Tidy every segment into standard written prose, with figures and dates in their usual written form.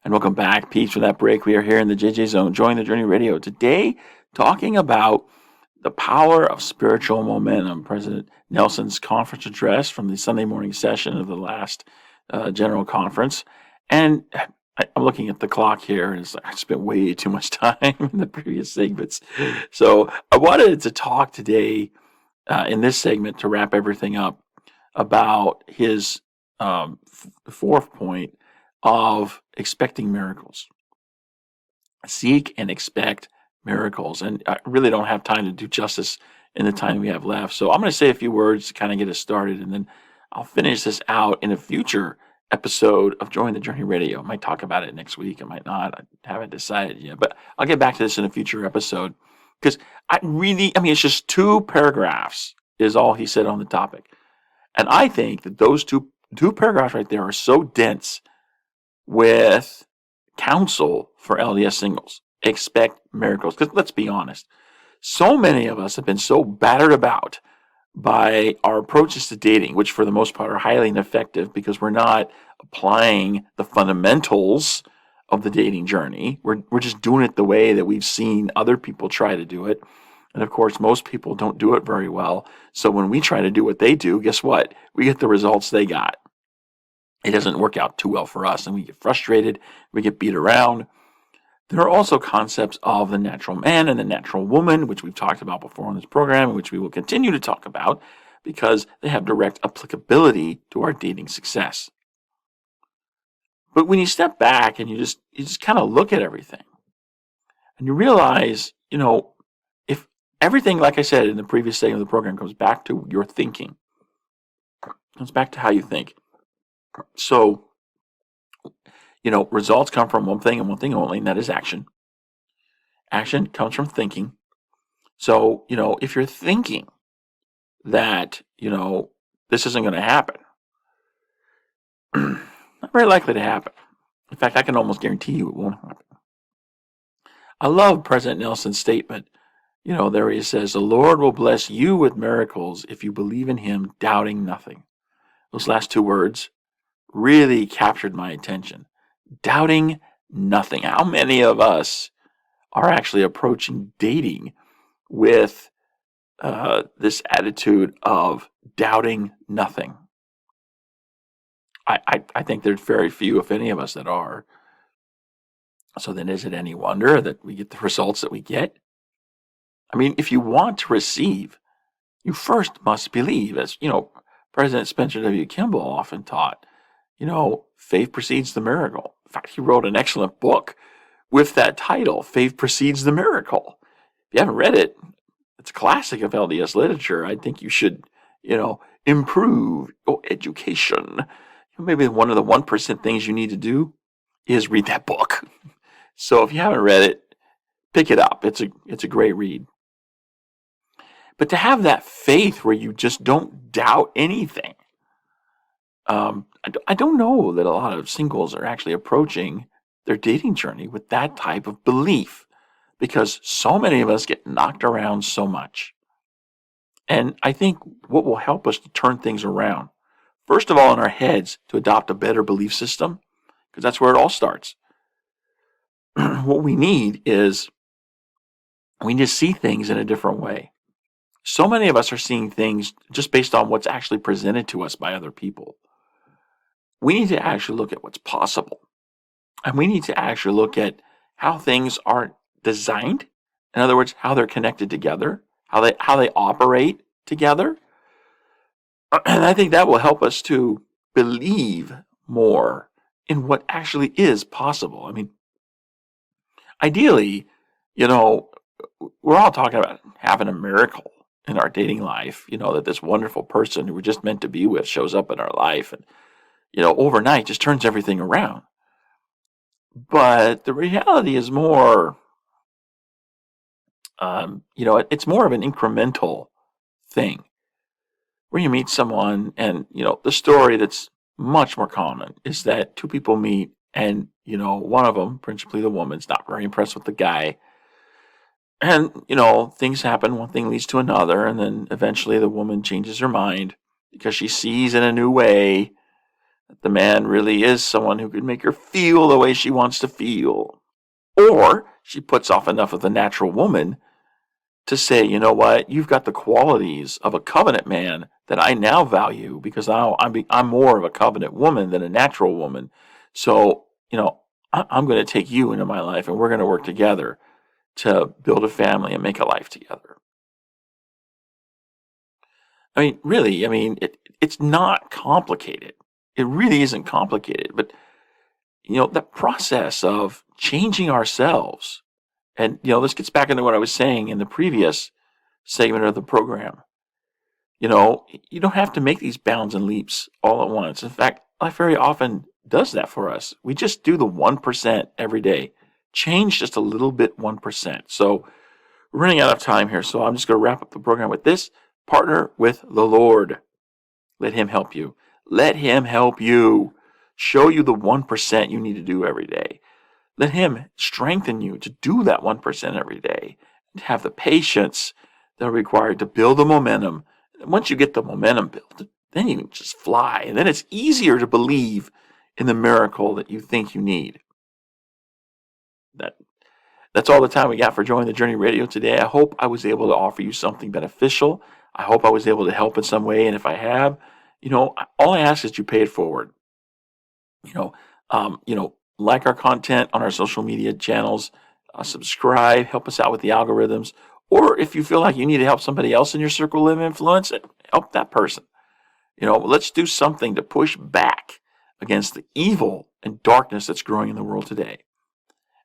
And welcome back. Peace for that break. We are here in the JJ Zone. Join the Journey Radio. Today, talking about the power of spiritual momentum. President Nelson's conference address from the Sunday morning session of the last general conference. And I'm looking at the clock here, and I spent way too much time in the previous segments. So I wanted to talk today in this segment to wrap everything up about his fourth point of expecting miracles. Seek and expect miracles. And I really don't have time to do justice in the time we have left. So I'm going to say a few words to kind of get us started, and then I'll finish this out in a future episode of Join the Journey Radio. I might talk about it next week. I might not. I haven't decided yet. But I'll get back to this in a future episode because it's just 2 paragraphs is all he said on the topic. And I think that those two paragraphs right there are so dense with counsel for LDS singles. Expect miracles. Because let's be honest, so many of us have been so battered about by our approaches to dating, which for the most part are highly ineffective because we're not applying the fundamentals of the dating journey. We're just doing it the way that we've seen other people try to do it. And of course, most people don't do it very well. So when we try to do what they do, guess what? We get the results they got. It doesn't work out too well for us, and we get frustrated, we get beat around. There are also concepts of the natural man and the natural woman, which we've talked about before on this program, and which we will continue to talk about because they have direct applicability to our dating success. But when you step back and you just kind of look at everything, and you realize, if everything, like I said in the previous segment of the program, comes back to your thinking, comes back to how you think. So, results come from one thing and one thing only, and that is action. Action comes from thinking. So, if you're thinking that, this isn't going to happen, not very likely to happen. In fact, I can almost guarantee you it won't happen. I love President Nelson's statement. There he says, the Lord will bless you with miracles if you believe in him, doubting nothing. Those last 2 words really captured my attention. Doubting nothing. How many of us are actually approaching dating with this attitude of doubting nothing? I think there's very few, if any of us, that are. So then is it any wonder that we get the results that we get? I mean, if you want to receive, you first must believe. As President Spencer W. Kimball often taught, faith precedes the miracle. In fact, he wrote an excellent book with that title, Faith Precedes the Miracle. If you haven't read it, it's a classic of LDS literature. I think you should, improve your education. Maybe one of the 1% things you need to do is read that book. So if you haven't read it, pick it up. It's a great read. But to have that faith where you just don't doubt anything, I don't know that a lot of singles are actually approaching their dating journey with that type of belief because so many of us get knocked around so much. And I think what will help us to turn things around, first of all, in our heads, to adopt a better belief system, because that's where it all starts. What we need is we need to see things in a different way. So many of us are seeing things just based on what's actually presented to us by other people. We need to actually look at what's possible. And we need to actually look at how things are designed. In other words, how they're connected together, how they operate together. And I think that will help us to believe more in what actually is possible. I mean, ideally, we're all talking about having a miracle in our dating life, that this wonderful person who we're just meant to be with shows up in our life and, overnight just turns everything around. But the reality is more, it's more of an incremental thing where you meet someone and, the story that's much more common is that 2 people meet and, one of them, principally the woman's not very impressed with the guy. And, things happen. One thing leads to another. And then eventually the woman changes her mind because she sees in a new way that the man really is someone who can make her feel the way she wants to feel. Or she puts off enough of the natural woman to say, you know what, you've got the qualities of a covenant man that I now value because I'm more of a covenant woman than a natural woman. So, I'm going to take you into my life and we're going to work together to build a family and make a life together. I mean, really, it's not complicated. It really isn't complicated. But, the process of changing ourselves, and, this gets back into what I was saying in the previous segment of the program. You don't have to make these bounds and leaps all at once. In fact, life very often does that for us. We just do the 1% every day. Change just a little bit 1%. So we're running out of time here, so I'm just going to wrap up the program with this. Partner with the Lord. Let him help you. Let him help you. Show you the 1% you need to do every day. Let him strengthen you to do that 1% every day. And have the patience that are required to build the momentum. And once you get the momentum built, then you can just fly. And then it's easier to believe in the miracle that you think you need. That's all the time we got for Join the Journey Radio today. I hope I was able to offer you something beneficial. I hope I was able to help in some way. And if I have, all I ask is you pay it forward. Like our content on our social media channels, subscribe, help us out with the algorithms. Or if you feel like you need to help somebody else in your circle of influence, help that person. Let's do something to push back against the evil and darkness that's growing in the world today.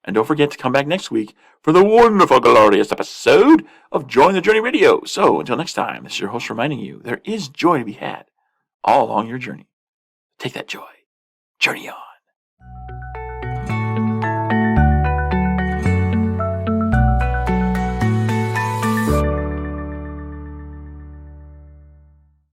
And don't forget to come back next week for the wonderful, glorious episode of Join the Journey Radio. So until next time, this is your host reminding you there is joy to be had all along your journey. Take that joy. Journey on.